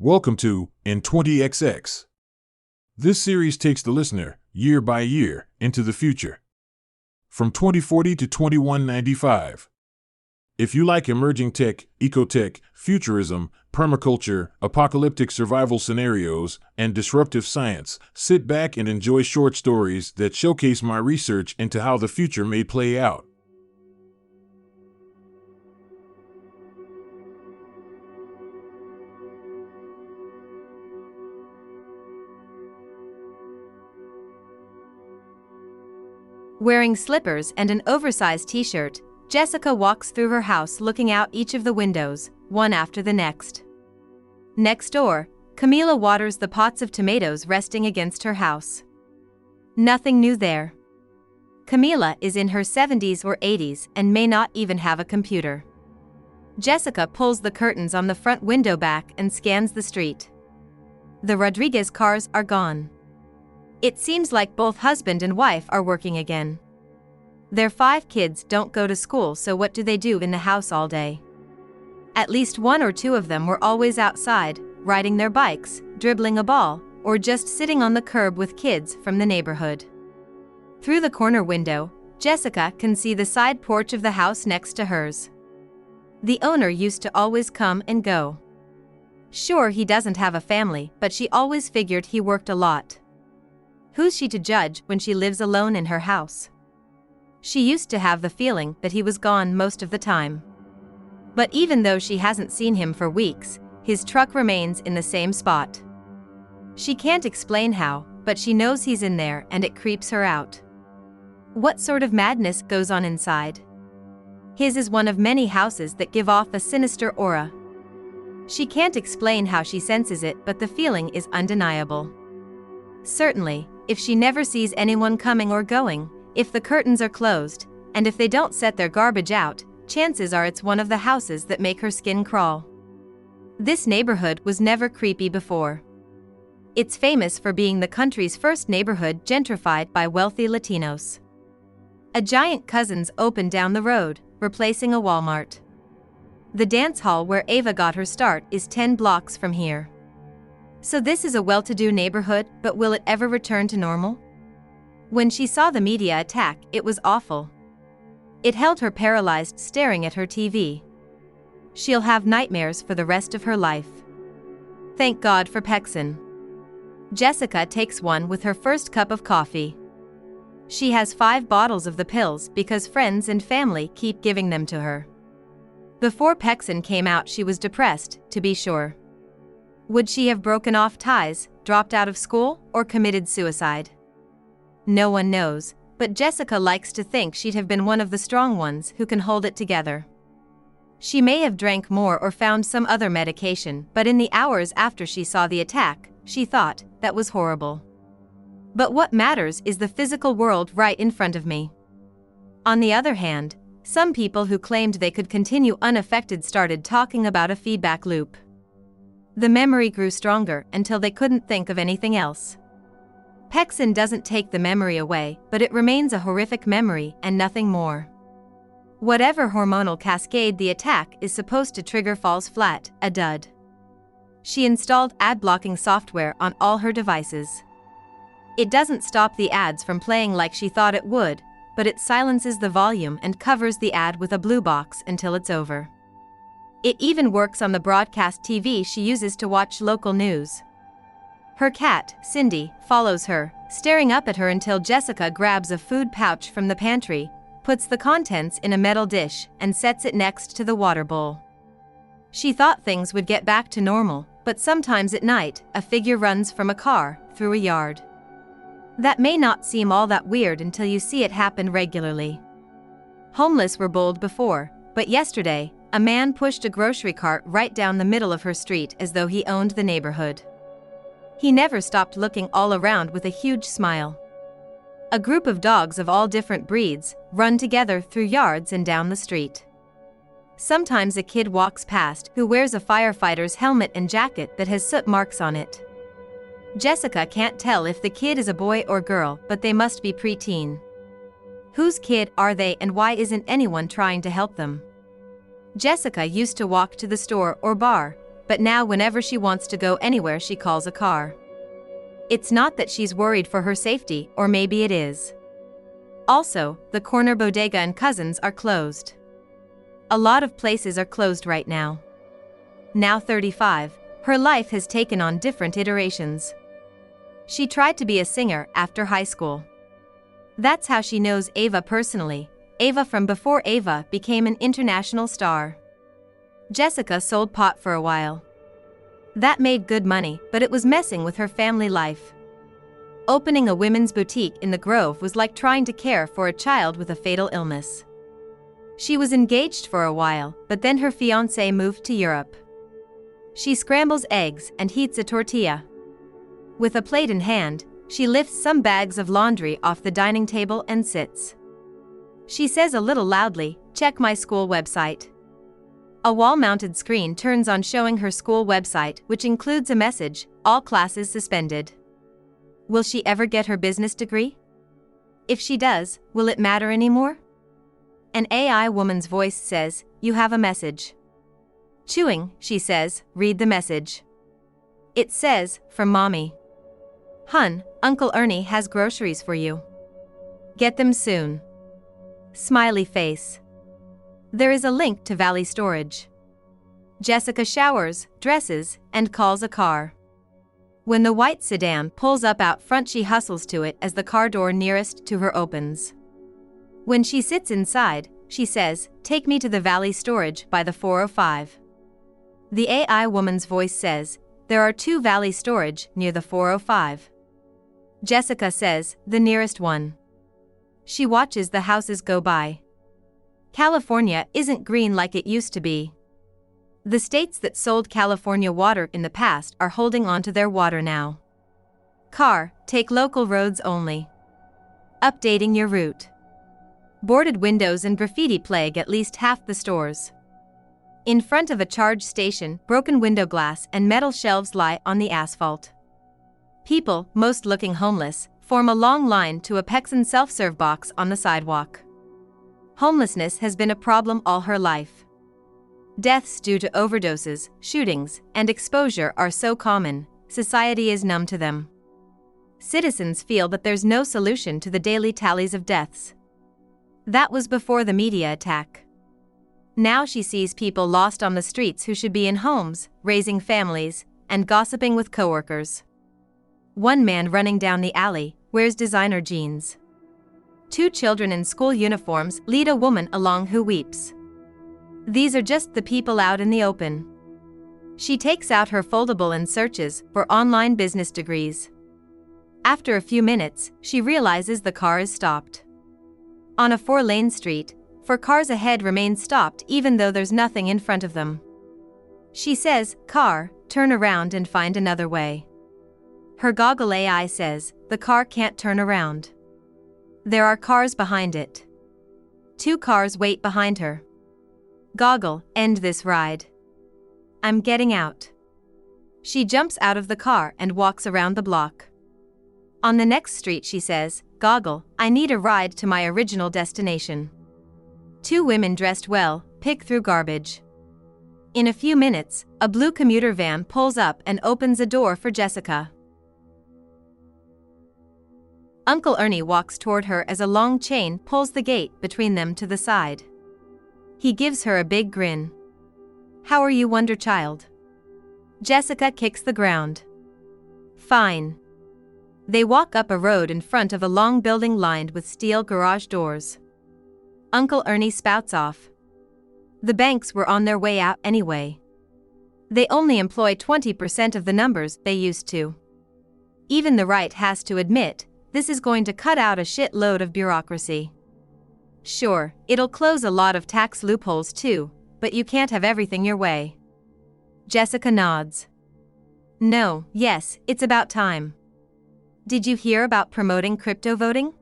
Welcome to In 20XX. This series takes the listener, year by year, into the future. From 2040 to 2195. If you like emerging tech, ecotech, futurism, permaculture, apocalyptic survival scenarios, and disruptive science, sit back and enjoy short stories that showcase my research into how the future may play out. Wearing slippers and an oversized t-shirt, Jessica walks through her house looking out each of the windows, one after the next. Next door, Camila waters the pots of tomatoes resting against her house. Nothing new there. Camila is in her 70s or 80s and may not even have a computer. Jessica pulls the curtains on the front window back and scans the street. The Rodriguez cars are gone. It seems like both husband and wife are working again. Their 5 kids don't go to school, so what do they do in the house all day? At least 1 or 2 of them were always outside, riding their bikes, dribbling a ball, or just sitting on the curb with kids from the neighborhood. Through the corner window, Jessica can see the side porch of the house next to hers. The owner used to always come and go. Sure, he doesn't have a family, but she always figured he worked a lot. Who's she to judge when she lives alone in her house? She used to have the feeling that he was gone most of the time. But even though she hasn't seen him for weeks, his truck remains in the same spot. She can't explain how, but she knows he's in there and it creeps her out. What sort of madness goes on inside? His is one of many houses that give off a sinister aura. She can't explain how she senses it, but the feeling is undeniable. Certainly, if she never sees anyone coming or going, if the curtains are closed, and if they don't set their garbage out, chances are it's one of the houses that make her skin crawl. This neighborhood was never creepy before. It's famous for being the country's first neighborhood gentrified by wealthy Latinos. A giant Cousins opened down the road, replacing a Walmart. The dance hall where Ava got her start is 10 blocks from here. So this is a well-to-do neighborhood, but will it ever return to normal? When she saw the media attack, it was awful. It held her paralyzed, staring at her TV. She'll have nightmares for the rest of her life. Thank God for Pexin. Jessica takes one with her first cup of coffee. She has 5 bottles of the pills because friends and family keep giving them to her. Before Pexin came out, she was depressed, to be sure. Would she have broken off ties, dropped out of school, or committed suicide? No one knows, but Jessica likes to think she'd have been one of the strong ones who can hold it together. She may have drank more or found some other medication, but in the hours after she saw the attack, she thought, that was horrible. But what matters is the physical world right in front of me. On the other hand, some people who claimed they could continue unaffected started talking about a feedback loop. The memory grew stronger until they couldn't think of anything else. Pexin doesn't take the memory away, but it remains a horrific memory and nothing more. Whatever hormonal cascade the attack is supposed to trigger falls flat, a dud. She installed ad-blocking software on all her devices. It doesn't stop the ads from playing like she thought it would, but it silences the volume and covers the ad with a blue box until it's over. It even works on the broadcast TV she uses to watch local news. Her cat, Cindy, follows her, staring up at her until Jessica grabs a food pouch from the pantry, puts the contents in a metal dish, and sets it next to the water bowl. She thought things would get back to normal, but sometimes at night, a figure runs from a car, through a yard. That may not seem all that weird until you see it happen regularly. Homeless were bold before, but yesterday, a man pushed a grocery cart right down the middle of her street as though he owned the neighborhood. He never stopped looking all around with a huge smile. A group of dogs of all different breeds run together through yards and down the street. Sometimes a kid walks past who wears a firefighter's helmet and jacket that has soot marks on it. Jessica can't tell if the kid is a boy or girl, but they must be preteen. Whose kid are they and why isn't anyone trying to help them? Jessica used to walk to the store or bar, but now whenever she wants to go anywhere she calls a car. It's not that she's worried for her safety, or maybe it is. Also, the corner bodega and Cousins are closed. A lot of places are closed right now. Now 35, her life has taken on different iterations. She tried to be a singer after high school. That's how she knows Ava personally, Ava from before Ava became an international star. Jessica sold pot for a while. That made good money, but it was messing with her family life. Opening a women's boutique in the Grove was like trying to care for a child with a fatal illness. She was engaged for a while, but then her fiancé moved to Europe. She scrambles eggs and heats a tortilla. With a plate in hand, she lifts some bags of laundry off the dining table and sits. She says a little loudly, "Check my school website." A wall-mounted screen turns on showing her school website, which includes a message, "All classes suspended." Will she ever get her business degree? If she does, will it matter anymore? An AI woman's voice says, "You have a message." Chewing, she says, "Read the message." It says, "From Mommy. Hun, Uncle Ernie has groceries for you. Get them soon." Smiley face. There is a link to Valley Storage. Jessica showers, dresses, and calls a car. When the white sedan pulls up out front, she hustles to it as the car door nearest to her opens. When she sits inside, she says, "Take me to the Valley Storage by the 405. The AI woman's voice says, "There are 2 Valley Storage near the 405. Jessica says, "The nearest one." She watches the houses go by. California isn't green like it used to be. The states that sold California water in the past are holding on to their water now. Car, take local roads only. Updating your route. Boarded windows and graffiti plague at least half the stores. In front of a charge station, broken window glass and metal shelves lie on the asphalt. People, most looking homeless, form a long line to a Pexon self-serve box on the sidewalk. Homelessness has been a problem all her life. Deaths due to overdoses, shootings, and exposure are so common, society is numb to them. Citizens feel that there's no solution to the daily tallies of deaths. That was before the media attack. Now she sees people lost on the streets who should be in homes, raising families, and gossiping with coworkers. One man running down the alley wears designer jeans. 2 children in school uniforms lead a woman along who weeps. These are just the people out in the open. She takes out her foldable and searches for online business degrees. After a few minutes, she realizes the car is stopped. On a 4-lane street, 4 cars ahead remain stopped even though there's nothing in front of them. She says, "Car, turn around and find another way." Her goggle AI says, "The car can't turn around. There are cars behind it." 2 cars wait behind her. Goggle, end this ride. I'm getting out. She jumps out of the car and walks around the block. On the next street she says, "Goggle, I need a ride to my original destination." 2 women dressed well pick through garbage. In a few minutes, a blue commuter van pulls up and opens a door for Jessica. Uncle Ernie walks toward her as a long chain pulls the gate between them to the side. He gives her a big grin. "How are you, Wonder Child?" Jessica kicks the ground. "Fine." They walk up a road in front of a long building lined with steel garage doors. Uncle Ernie spouts off. The banks were on their way out anyway. They only employ 20% of the numbers they used to. Even the right has to admit, this is going to cut out a shitload of bureaucracy. Sure, it'll close a lot of tax loopholes too, but you can't have everything your way. Jessica nods. No, yes, it's about time. Did you hear about promoting crypto voting?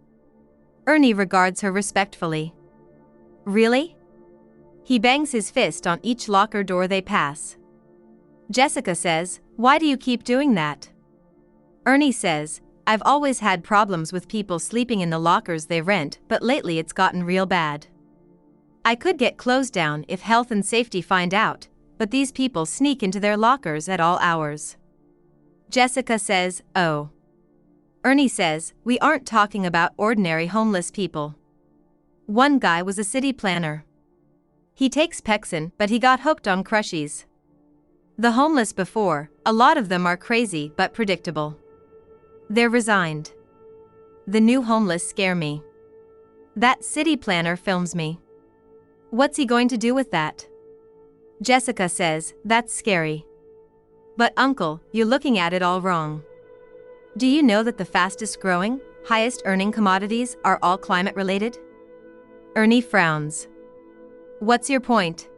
Ernie regards her respectfully. Really? He bangs his fist on each locker door they pass. Jessica says, "Why do you keep doing that?" Ernie says, "I've always had problems with people sleeping in the lockers they rent, but lately it's gotten real bad. I could get closed down if health and safety find out, but these people sneak into their lockers at all hours. Jessica says, "Oh." Ernie says, "We aren't talking about ordinary homeless people. One guy was a city planner. He takes Pexin, but he got hooked on crushies. The homeless before, a lot of them are crazy but predictable. They're resigned. The new homeless scare me. That city planner films me. What's he going to do with that?" Jessica says, "That's scary. But uncle, you're looking at it all wrong. Do you know that the fastest growing, highest earning commodities are all climate related?" Ernie frowns. "What's your point?"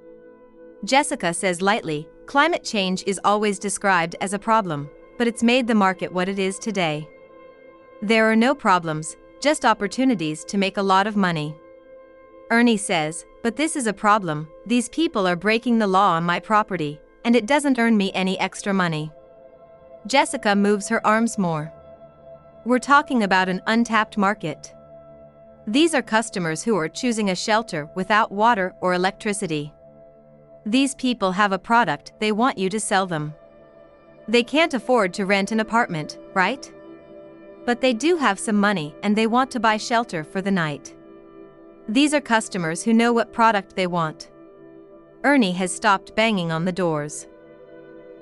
Jessica says lightly, "Climate change is always described as a problem, but it's made the market what it is today. There are no problems, just opportunities to make a lot of money." Ernie says, "But this is a problem. These people are breaking the law on my property, and it doesn't earn me any extra money." Jessica moves her arms more. "We're talking about an untapped market. These are customers who are choosing a shelter without water or electricity. These people have a product they want you to sell them. They can't afford to rent an apartment, right? But they do have some money and they want to buy shelter for the night. These are customers who know what product they want." Ernie has stopped banging on the doors.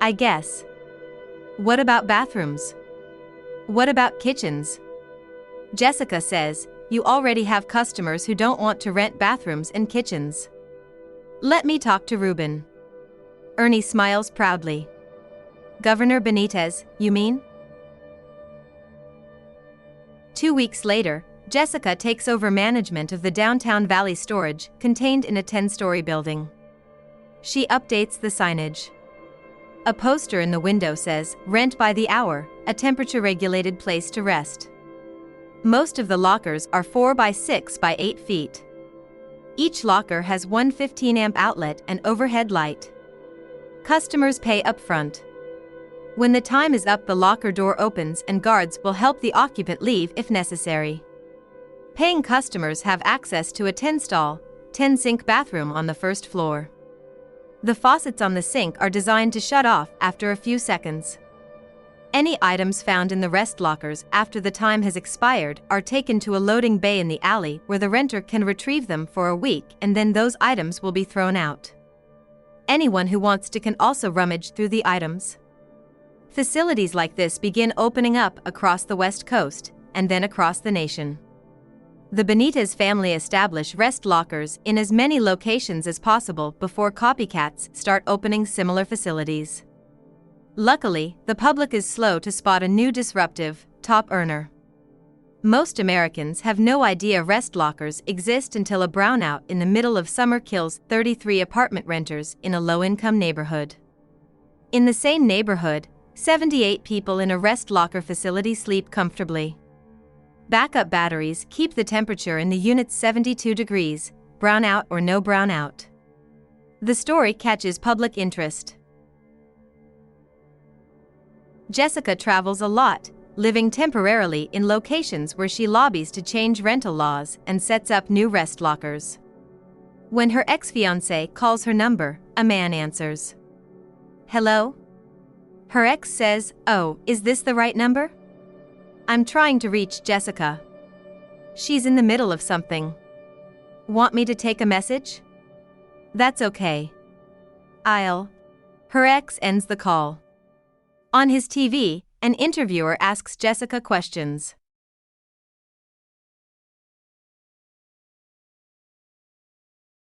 "I guess. What about bathrooms? What about kitchens?" Jessica says, "You already have customers who don't want to rent bathrooms and kitchens. Let me talk to Ruben." Ernie smiles proudly. "Governor Benitez, you mean?" 2 weeks later, Jessica takes over management of the Downtown Valley storage, contained in a 10-story building. She updates the signage. A poster in the window says, "Rent by the hour, a temperature-regulated place to rest." Most of the lockers are 4 by 6 by 8 feet. Each locker has one 15-amp outlet and overhead light. Customers pay upfront. When the time is up, the locker door opens and guards will help the occupant leave if necessary. Paying customers have access to a 10-stall, 10-sink bathroom on the first floor. The faucets on the sink are designed to shut off after a few seconds. Any items found in the rest lockers after the time has expired are taken to a loading bay in the alley where the renter can retrieve them for a week, and then those items will be thrown out. Anyone who wants to can also rummage through the items. Facilities like this begin opening up across the West Coast, and then across the nation. The Benitez family establish rest lockers in as many locations as possible before copycats start opening similar facilities. Luckily, the public is slow to spot a new disruptive, top earner. Most Americans have no idea rest lockers exist until a brownout in the middle of summer kills 33 apartment renters in a low-income neighborhood. In the same neighborhood, 78 people in a rest locker facility sleep comfortably. Backup batteries keep the temperature in the units 72 degrees, brownout or no brownout. The story catches public interest. Jessica travels a lot, living temporarily in locations where she lobbies to change rental laws and sets up new rest lockers. When her ex-fiancé calls her number, a man answers. "Hello?" Her ex says, "Oh, is this the right number? I'm trying to reach Jessica. She's in the middle of something. Want me to take a message?" "That's okay. I'll..." Her ex ends the call. On his TV, an interviewer asks Jessica questions.